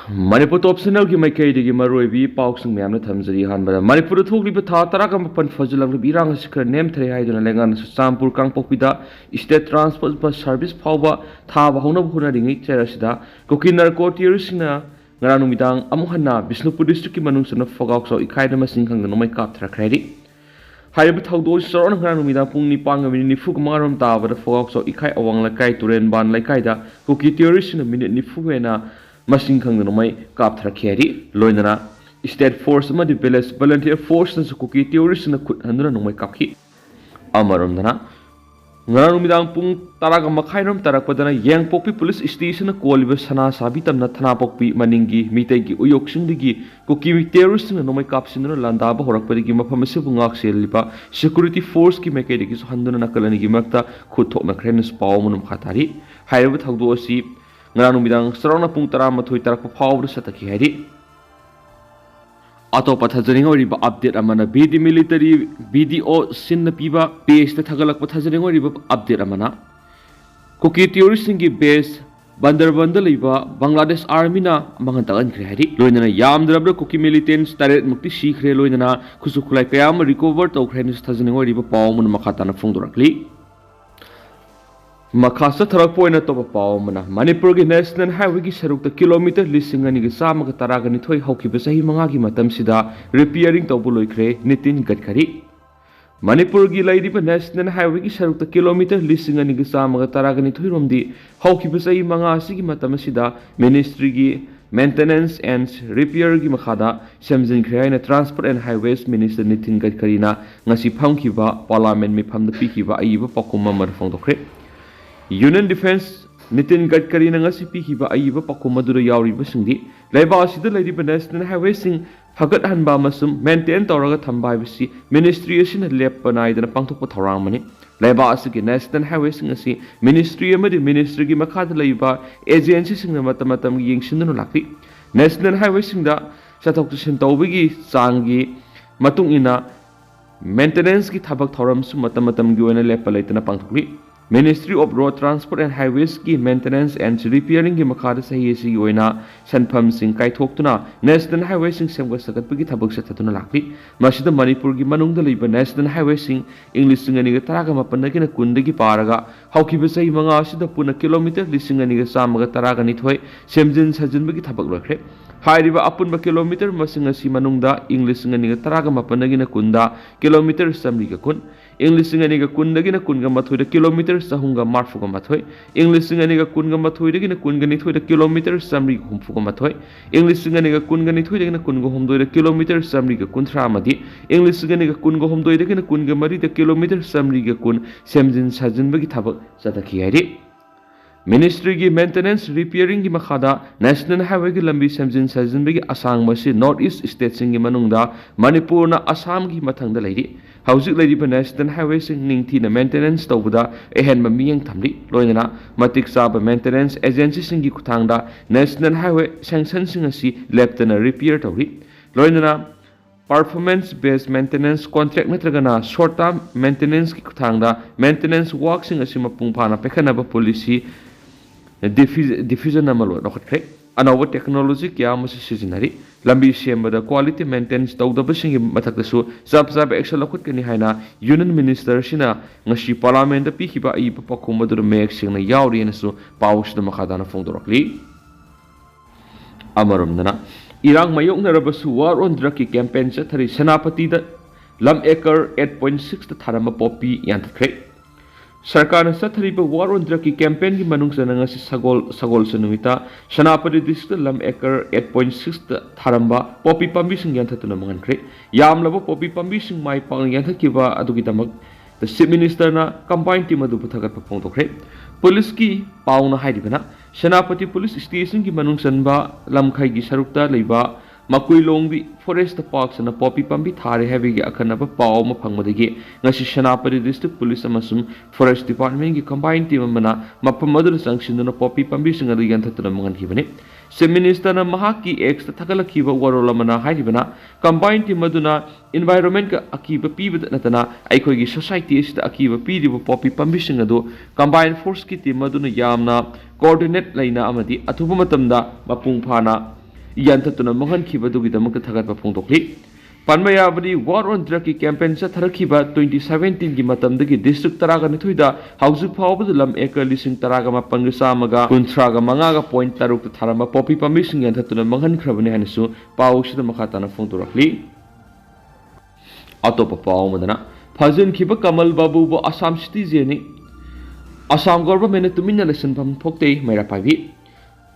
Manipur top signal ki maikay digi maroibi pausing myamna thamjari hanbada Manipur thokliba tha tarakampapan fajulang birang sikra nem thre haiduna lengan sampur kangpokpida state transport bus service phawba tha bahona bhuna ringi cherasida kokinar courtiersina ngaranu midang amuhanna Bishnupur district ki manungsana Phougakchao ikhaida masing khang nomai kap thra khredi Haibu thawdo soron ngaranu midang pungni panga minute nifu kumaram tabada Phougakchao ikhai awang lakai turen ban laikai da koki tiersina minute nifu wena Masing khang no mai kap thra kheri loinana state force ma di village volunteer force na sukuki tourist na khut handuna no mai kap khi amarom dana ngara midang pung taraga makhairam tarakpadana yangpokpi police station na koliba Sanasabi tamna thana pokpi maningi mitai gi uyok singdigi koki terrorist na no mai kap sinna landa ba horakpadi mafam se bungak selipa security force ki mekai gi so handuna nakalani gi makta khut thokna khrenes pawmunum khatari haibu thagdo asi Ngaranu midang sarona pung taramathui tarakpa phawbru sataki haidi atopa thajaring oriba update amana BD military BDO sinna piba page ta thagalakpa thajaring oriba update amana koki tourist singi base Bandarban leiba Bangladesh army na mangantagan khre haidi loinana yamdrabra koki militants taret mukti sikhre loinana khusukhulai kayam recover tawkhrenis thajaring oriba pawmun makhatana phungdorakli Makasa tharak poina topa pawmana Manipur gi national highway gi sarukta kilometer lising ani gi sama ga taragani thoi haukiba sahi manga gi matam sida repairing tawbu loikre Nitin Gadkari Manipur gi laidiba national highway gi sarukta kilometer lising ani gi sama ga taragani thoi romdi haukiba sahi manga asigi matam sida ministry gi maintenance and repair gi makhada semjin khreina transport and highways minister Nitin Gadkari na ngasi phamkiba parliament mi phamda pikiba aiba pakuma mar phongdokre Union Defense Nitin Gadkari na ngasi pikiba aiba pakumadura yauriba singdi laiba asida laidiba national highway sing phagat hanba masum maintain tawraga thamba bisi ministry asina leppa naidana pangthokpa thorang mani laiba asigi national highway sing asi ministry amadi ministry gi makhada laiba agency singna matamatam gi yengsinnu lakti national highway singda chathok sin tawbigi changi matung ina maintenance gi thabak thoram su matamatam gi oina leppa laitana pangthokli Ministry of Road Transport and Highways ki maintenance and repairing ki makhada sahi si oina sanpham sing kai thoktuna national highway sing semga sagatpagi thabak sathatuna lakli masida Manipur gi manungda leiba national highway sing English sing ani ga taraga mapanna gi na kundagi paraga haukiba sahi manga asida puna kilometer lising ani ga samaga taraga ni thoi semjin sajinbagi thabak lokre hairiba apunba kilometer masing asi manungda English sing ani ga taraga mapanna gi na kunda kilometer samri ga kun English sing ani ga kundagi na kunga mathoi da kilometer sahunga marfuga mathoi English sing ani ga kunga mathoi da gina kunga ni thoi da kilometer samri ga humfuga mathoi English sing ani ga kunga ni thoi da gina kunga humdoi da kilometer samri ga kunthra madi English sing ani ga kunga humdoi da gina kunga mari da kilometer samri ga kun semjin sajin bagi thabak sadaki hairi Ministry gi maintenance repairing gi makhada national highway gi lambi semjin sajin bagi asang masi north east state sing gi manungda Manipur na Assam gi mathang da leiri Haujik lady national highway sing ningthi na maintenance tawbuda ehen ma miyang thamli loinana matik saba maintenance agency sing gi kuthangda national highway sanction sing asi leptana repair tawri loinana performance based maintenance contract natragana short term maintenance ki kuthangda maintenance work sing asi mapung phana pekhana ba policy diffusion amalo nokhatre anawa technology kya masi sijinari lambi sembada quality maintenance tawdaba singi mathakdasu sab action lakhut kani haina union minister sina ngashi parliament da pikiba ai pakumadur mek singna yauri nasu pawus da makhadana phongdorokli amaramdana irang mayok narabasu war on drug ki campaign chathari Senapati da lam acre 8.6 ta tharama popi yanthre Sarkar na sathariba war on drug ki campaign ki manung sa nga si sagol sa numita Senapati district lam acre 8.6 ta tharamba popi pambi sing yan thatuna mangan kre yam labo popi pambi sing mai pang yan thakiba adu ki tamak the chief minister na combined team adu puthagat pa phongtok kre police ki pauna haidibana Senapati police station ki manung sanba lamkhai gi sarukta leiba Makuilong di forest parks na popi pambi thare heavy gi akhanaba paw ma phangmadagi ngasi Senapati district police amasum forest department gi combined team mana mapamadur sanction na popi pambi singa yan thatuna mangan hibane se minister na mahaki ex thakala khiba warola mana haibana combined team maduna environment ka akiba piba natana aikoi gi society is akiba pidiba popi pambi singa do combined force ki team maduna yamna coordinate laina amadi athuba matamda mapung phana yantatuna manghankhibadugidamaka thagatpa phongdokli Panmayabadi War on Drug campaign Satharakiba 2017 gi matamdagi district taraga nithuida haujuk phawbad lam ekar lising taraga mapanga samaga kunthraga mangaga point taruk tharama popi pamising yantatuna manghan khrabani hanasu pawsida makhatana phongdorakli Atopa pawmadana Phajin khiba Kamal Babu bo Assam citizen Assam government tumina lesson pam phokte maira pavi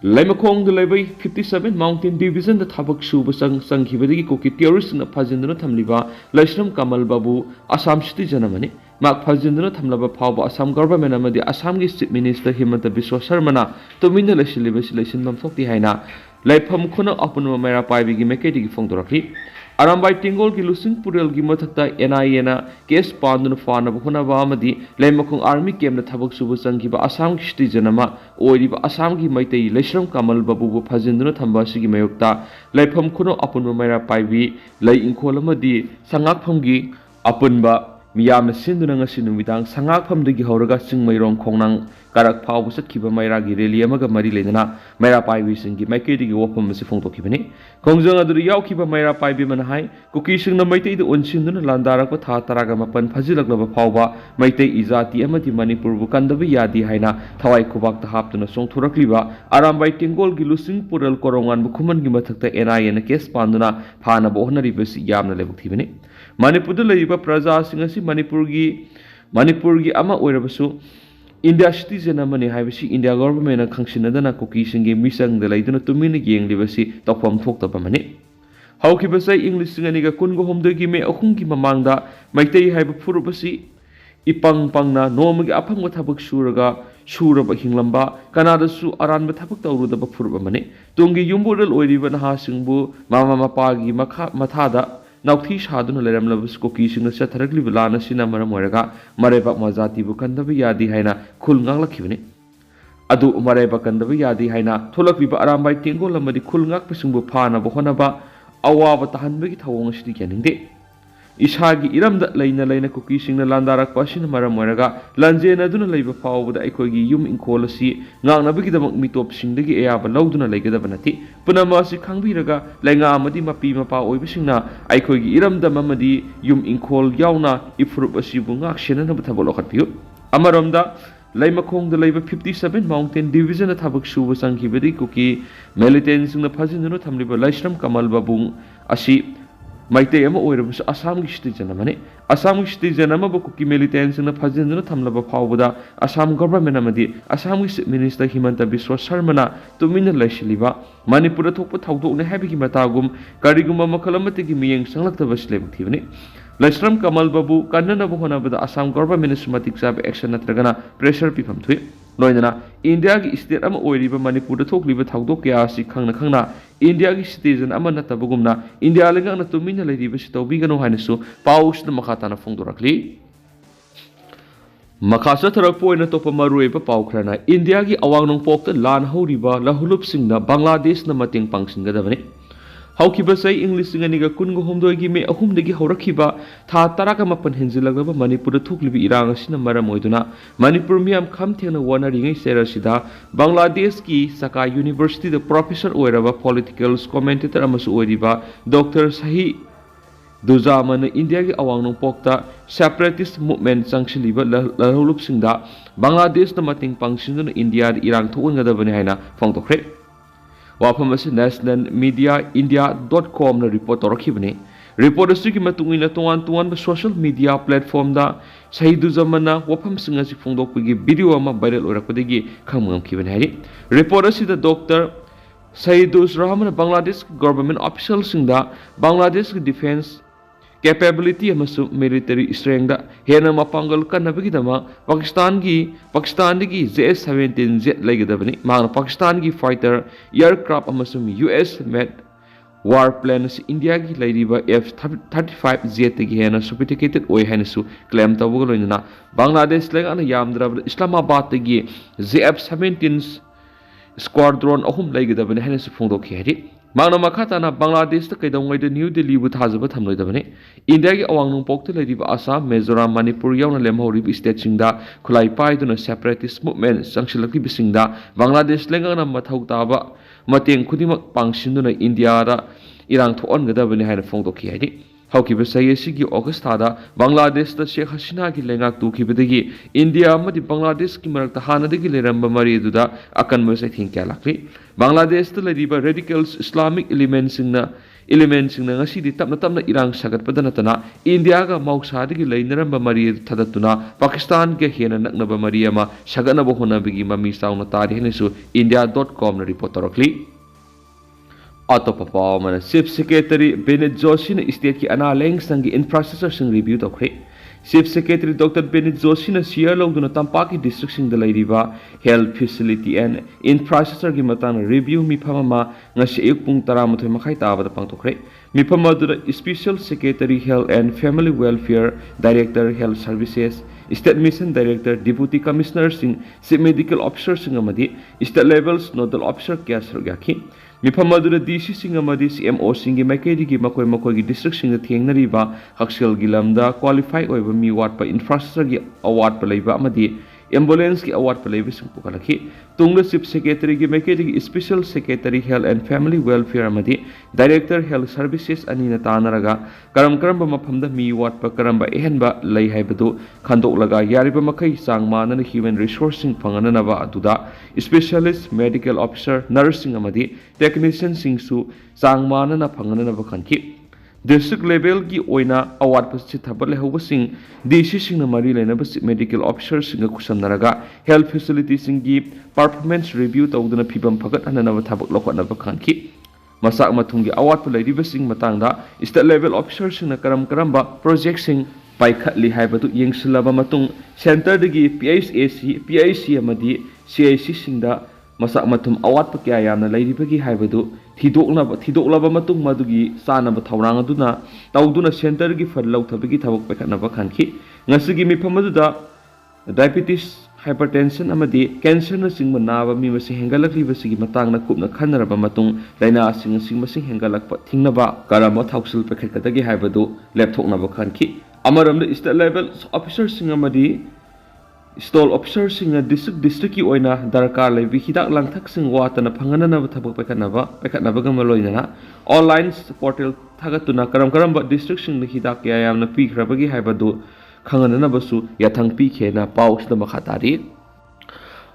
Laimakong the Levy 57 Mountain Division the Tabak Shuba Sang Hibadi Kuki terrorists in a Pazindana Tamliba, Lashram Kamal Babu, Assam City Janamani, Mark Pazindana Tamlaba Pau, Assam government Amadi, Assam State Minister Himata Biswa Sharmana, Tomina Legislation Mamfokti Haina, Laipam Kuna upon Mera Pai Bigi Maketi Fongdoraki. Arambai Tingol Gilusing Purel Gimatata NINA, Case Pandun Fana Bukuna Bamadi, Lemakong Army came the Tabak Subusangiba Assam Shti Janama, Oiba Assamgi Maite, Leshram Kamal Babu Pazinduna Tambasigi Mayukta, Laipam Kuno upon Mera Paivi, Lay in Kolamadi, Sangak Pumgi, Apunba, Miyam Sindunanga Sinumidang, Sangak Pum the Gihoraga Sing Mayron Konang, Karak Pau was at Kiba Mairagi, Reliamaga Marilena, Mera Paivi Singi, Maketi Wapam Sifong Kibani, Kongzanga the Yaukiba Mera Paibi Manahai, Kukishing the Maite the Unsindun Landara Tataragamapan Pazilak Lava Pauba, Maite Izati Amati Manipur Bukandavi Yadi Haina, Tawai Kubak the Haptuna Song Turakliba, Arambai Tingol Gilusing Purel Korongan Bukuman Gimatak NI and a case Panduna, Pana Bohna Rivers Yamna Level Tibani. Manipur the Laiba Praza Singasi Manipurgi Ama Urabasu. India citizen amani haibasi India government na khangsinadana Kukisingge misang de laiduna tumina yenglibasi tokpam thokta mani haukibasai English singaniga kungo homdegi me ahunggi mamangda maitei haiba furubasi ipang pangna nomagi aphangwa thabak suraba hinglamba kanadasu aranba thabak tawrudaba furuba mani tungi yumbural oiriba naha singbu mama mapagi mathada Nauthi Shadun Leram Lovus cookies in the Sataragli Vilana Sinamara Moraga, Mareba Mazati Bukandavi Yadi Haina, Kulngala Kivini. Adu Mareba Kandavi Yadi Haina, Tolakiba Arambai Tingo Lamadi Kulngak Pisumbu Pana Bohonaba, Awa Tahanbig Tawong Stikaninde. Ishagi Iram that Lena cookies in the Landara Pashin Maramoraga, Lanjena Duna Lava Power with Ikogi Yum in Colossi, Nanabi the Mitop Sindigi Eaba Lauduna Lega Vanati, Punamasi Kangviraga, Lenga Madi Mapima Pa Oibishina, Ikogi Iram the Mamadi, Yum in Col Yauna, Ifrupasi Bungak Shenan of Tabolokat Amaramda, Laimakong the Labor 57 Mountain Division at Tabak Shuba Sankibedi Kuki, militants in the Pazino Tamliba Lashram Kamal Babung, Ashi. Maite ama oirabus Assam gishti janamani Assam gishti janama bukuki militants in the Pazindana Tamlaba Pawada Assam government amadi Assam Minister Himanta Biswa Sharmana Tumina Lashiliva Manipur Topa Tauto Habiki Matagum Kariguma Makalamati Miyang Sanglaktabas Levitivani Lashram Kamal Babu Kanana Bohona with the Assam government Sumatic Sab action at Ragana pressure pipam to it. Noina India gi state ama oiriba Manipur the talk liba thawdo kya si khangna India gi citizen ama natabugumna India lenga na tumina ladiba si tawbigano hainisu paus na makhatana phongdorakli Makasa tharak poina topa maruiba paukrana India gi awangnong pokta lan horiba lahulup singna Bangladesh na mating pangsingadabani Haukibasai English singaniga kungo homdoigi me ahumdagi horakiba tha taraka mapan henjilagaba Manipur thuklibi irang asina maramoiduna Manipur miam khamthena wana ringai serasida Bangladesh ki Saka University the professor oiraba political commentator amasu oiriba Dr. Sahi Duzaman India gi awangnong pokta separatist movement sangshiliba lahulup singda Bangladesh na mating pangsinuna India irang thuungadabani haina phongtokre Wapamasi National Media India.com na report orakibani. Report asiki matungina tuan social media platform da sahidu zamana wapam singasi phongdokpigi video ama viral orakpadagi khamngam kibani hari. Report asida Dr. Saidus Rahman Bangladesh government officials singda Bangladesh defense capability amasu military strength da hena mapangal kanabigidama Pakistan gi JS-17Z laigidabani magna Pakistan gi fighter aircraft amasum US made warplanes India gi lairiba F-35Z gi hena sophisticated oi hainasu claim tawugoloina Bangladesh lengana yamdrab Islamabad gi JF-17 squadron ahum laigidabani hainasu phongdokhi hari Mangna Makatana Bangladesh the Kedong the New Delhi with Hazaba Tamloidabane. India Awang Pok to Lady Assam, Mizoram, Manipur, Yon Lemhori Stachingda, Kulai Pai to a separatist movement, Sanctionally Bisingda, Bangladesh Langana Matautaba, Mateng Kudimak Pangshinduna India, Iran to on the Davani had a phone to Kiadi. Housekeeper say Sigi Augustada, Bangladesh the Sheikh Hasina Gilanga to Kibadigi, India Madi Bangladesh Kimarak Hana de Gileramba Maria Duda, akanba I think Kalakli. Bangladesh the Ladiba radicals Islamic elements in the ngasi di tamna Iran sagat padanatana, India ga Mausa de Gileramba Maria Tadatuna, Pakistan ge Hena Naknaba Mariama, Sagana Bohona Bigi Mami Sauna Tari Henisu, India.com reporterokli. Atopapa mana Chief Secretary Bennett Joshi na state ki analeng sangi infrastructure sing review tokre. Chief Secretary Dr. Bennett Joshi na Sire logduna Tampaki district sing da lairiba health facility and infrastructure gi matang review miphamama ngasi ayuk pung 12 makai taba da pangtokre. Miphamma du Special Secretary Health and Family Welfare Director Health Services State Mission Director Deputy Commissioner sing Medical Officer sing amadi State Levels Nodal Officer kya sargaki Miphamadu DC sing amadi CMO sing Makedi gi makoi makoi gi district sing thengnariba Haksel Gilamda qualify oiba mi wat pa infrastructure gi award pa leiba amadi ambulance ki award pa leiba sing pukalaki tungla Chief Secretary gi Makedi gi Special Secretary Health and Family Welfare amadi Director Health Services anina tanaraga karam maphamda mi wat pa karamba ehenba lei haibadu khandolaga yariba makai sangmana human resourcing phanganaba aduda specialist medical officer nursing amadi technician singsu sangmana na phanganaba khanki district level ki oina award pasi thabale hobasing DC sing na mari lena bas medical officer sing kusamnaraga health facility sing gi performance review tawduna phibam phagat anana thabak lokna ba khanki masak mathungi award pa lady basing matangda state level officer sing na karamba project sing paikhatli haibatu yengsilaba matung center dagi PIC amadi CIC singda masak mathum award pa kya yamna lairibagi haibadu thidoklaba matung madugi sanaba thaurang aduna tawduna center gi fal lauthabagi thabak paikhatnaba khanki ngasigi miphamadda diabetes hypertension amadi cancer na sing manaba mi masi hengalakli basigi matang na kupna khanaraba matung laina sing masing hengalakpa thingnaba karama thausil paikhatadagi haibadu lapthoknaba khanki amaramda state level officer sing amadi stall officer sing district ki oina darkar lebi hidak langthak sing watana phanganana thabak paikhatnaba gamaloina online portal thagatuna karamba district sing hidak ya yamna pi khrabagi haibadu khanganana basu yathang pi khena paus da makhatari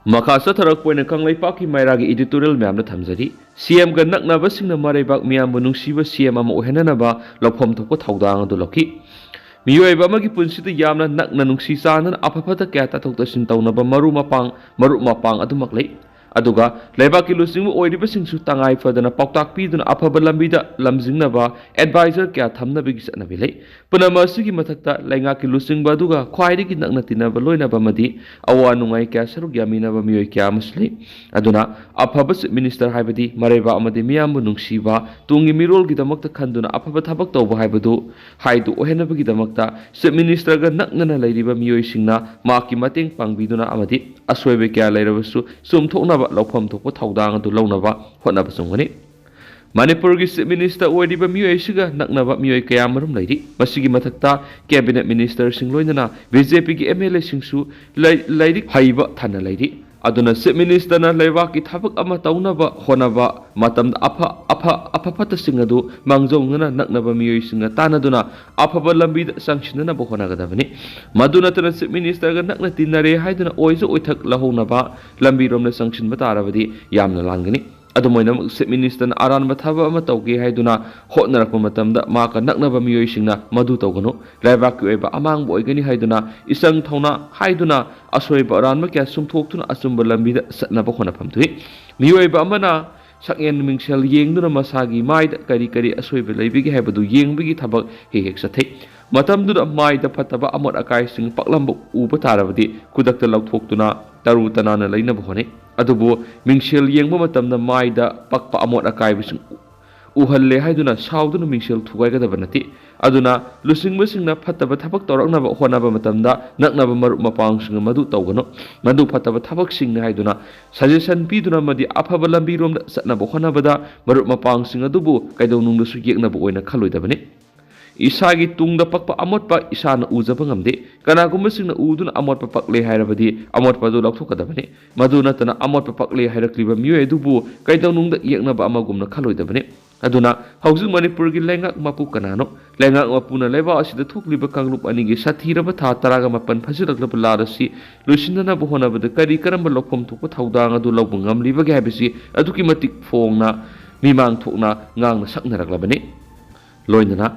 makasa tharak poina kanglai paki mairagi editorial ma'am na thamjari CM ga naknaba singna mareibak miyam bunungsiba CM ama ohenanaba lophom thoko thaudang adu loki Miyoiba magi punsita yamna nakna nungsi sanan apapata kaya tatok sin taunaba maru mapang adumaklay aduga leibaki lusing oiriba singsu tangai fadana paktak piduna apaba lambida lamjingnaba advisor kya thamna bigisana bilay punama sigi mathakta laingaki lusing baduga khwaidigi nakna tinaba loinaba madi awa nungai kya saruk yaminaba miyoi kya masli aduna apaba minister haibadi mareba amadi miyambu nungsiba tungi mirol gidamakta khanduna apaba thabak tawba haibadu haidu ohenabagi damakta minister ga nakna lairiba miyoi singna maki mateng pangbiduna amadi aswebe kya lairabasu sumthoknaba laufam thokpa thaudang adu launaba hotnaba sungani Manipur gi minister oidiba miyoi siga naknaba miyoi kaya marum lairi masigi mathakta cabinet minister sing loinana BJP gi MLA singsu lairi haiba thana lairi aduna minister na leiwa ki thabak ama taunaba honaba matam apa pata singadu mangjongna naknaba miyoi singa tanaduna apa lambi sanctionna bo honagadabani maduna tana minister ga nakna tinare haiduna oizu oithak lahonaba lambi romna sanction batarabadi yamna langani adumoina minister na aran bathaba ama tawge haiduna hotnarakpa matamda maka naknaba miyoi singna madu tawganu leibak ki oiba amang bo oigani haiduna isang thona haiduna asoiba aran ma kya sumthoktuna asumba lambi satnaba honapam thui miyoi ba amana sakyen mingsel yengduna masagi maida kari asoiba leibigi haibadu yengbigi thabak hek sathai matamduna maida phataba amot akai sing paklamba uba tarabadi kudakta lauthoktuna taru tanana lainaba hone adubu mingsel yengba matamda maida pakpa amot akai bising uhalle haiduna sauduna mingsel thugai gadaba nati aduna lusingba phattaba thabak tawraknaba honaba matamda naknaba marup mapangsinga madu tawgano madu phattaba thabak singna haiduna suggestion piduna madi afaba lambi romda satnaba honabada marup mapangsinga dubu kaidonungda su yeknaba oina khaloidabani isagi tungda pakpa amotpa isana ujaba ngamde kanagumba singna uduna amotpa pakle hairabadi amotpa du laukthokadabani madu natana amotpa pakle hairakliba miyoy dubu kaidonungda yeknaba amagumna khaloidabani aduna hauju manipur gi lengak mapu kanano lengak mapuna leba asida thokliba kanglup anigi sathiraba tha taraga mapan phajiraklaba larasi lusinana bohona bada kari karamba lokom thokpa thaudang adu lobung ngamliba ge habisi aduki matik fongna mimang thokna ngang saknaraklabani loinana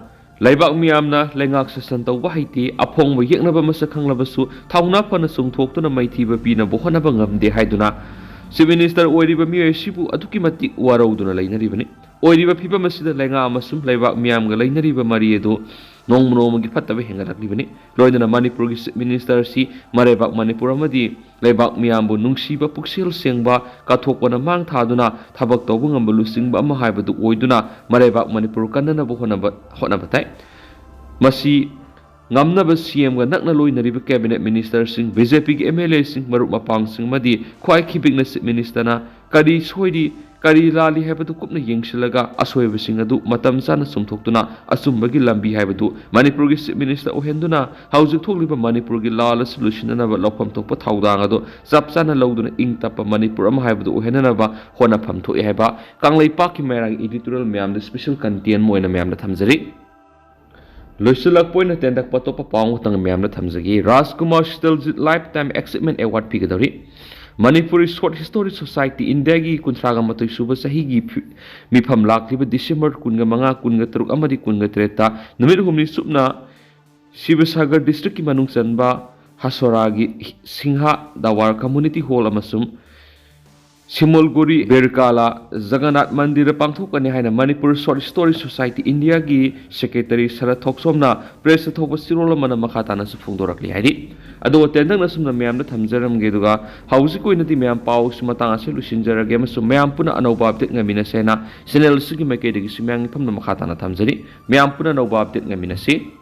laibak miyamna lengak sasan tawba haiti aphongba yeknaba masakhanglabsu thauna phana sungthoktuna maithiba pina bohona ba ngamde haiduna Chief Minister oiriba miyoy sibu aduki matik warauduna lainaribani oiriba phibam asida lenga amasum laibak miyamga lainariba mari edu nongmagi phattaba hengaraklibani loidana Manipur gi Chief Minister si marebak Manipur amadi laibak miyambu nungsiba puksel sengba kathokpana mang thaduna thabak tawbu ngamba lusingba ama haibadu oiduna marebak Manipur kanana bo honaba tai masi ngamnaba CM ga nakna loinariba cabinet minister sing BJP gi MLA sing marup mapang sing madi khwai khibikna Chief Minister na kari soidi kari lali haibadu kupna yengsilaga asoiba sing adu matam sana sumthoktuna asumbagi lambi haibadu Manipur gi Chief Minister ohenduna haujuk thokliba Manipur gi lala solution na ba lopham thokpa thaudang adu chapchana lauduna ingtapa Manipur ama haibadu ohenana ba hona pham thoi haiba kanglai pak ki merang editorial myam the special content moina myam na thamjari Loisulak point tendak patopa pang tang myam na thamjagi Rajkumar Stiljit Lifetime Achievement Award pigadori Manipuri Short History Society India kuntraga matoi suba sahigi mifam lakliba December kunga manga kunga teruk amadi kunga treta numit humni supna Sivasagar district ki manung chanba Hasoragi Singha Dawar Community Hall amasum Simolguri Berkala Jagannath Mandir pangthokani haina Manipur Short Story Society India gi Secretary Sarath Thoksomna press thoba sirola mana makhatana su phungdorakli haidi ado tendang na sumna myam na thamjaram ge duga hausi koina ti myam pau sumatang ase lusinjarage masu myam puna anauba update ngamina sena channel sugi maike de gi sumyang phamna makhatana thamjari myam puna anauba update ngamina se